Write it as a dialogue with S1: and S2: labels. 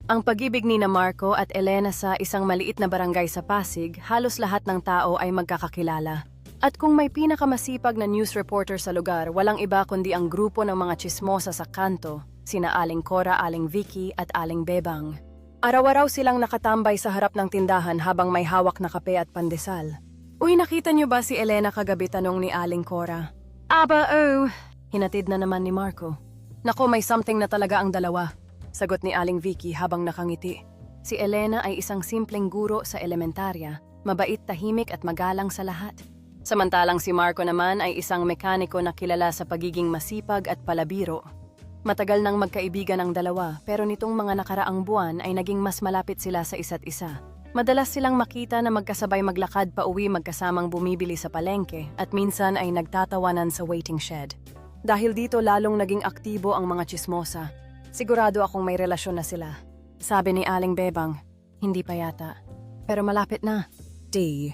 S1: Ang pag-ibig ni na Marco at Elena sa isang maliit na barangay sa Pasig, halos lahat ng tao ay magkakakilala. At kung may pinakamasipag na news reporter sa lugar, walang iba kundi ang grupo ng mga tsismosa sa kanto, sina Aling Cora, Aling Vicky at Aling Bebang. Araw-araw silang nakatambay sa harap ng tindahan habang may hawak na kape at pandesal. Uy, nakita niyo ba si Elena kagabi, tanong ni Aling Cora. Aba, oh, hinatid na naman ni Marco. Nako, may something na talaga ang dalawa, sagot ni Aling Vicky habang nakangiti. Si Elena ay isang simpleng guro sa elementarya, mabait, tahimik at magalang sa lahat. Samantalang si Marco naman ay isang mekaniko na kilala sa pagiging masipag at palabiro. Matagal nang magkaibigan ang dalawa, pero nitong mga nakaraang buwan ay naging mas malapit sila sa isa't isa. Madalas silang makita na magkasabay maglakad pa uwi, magkasamang bumibili sa palengke at minsan ay nagtatawanan sa waiting shed. Dahil dito lalong naging aktibo ang mga tsismosa. Sigurado akong may relasyon na sila. Sabi ni Aling Bebang, hindi pa yata. Pero malapit na. D.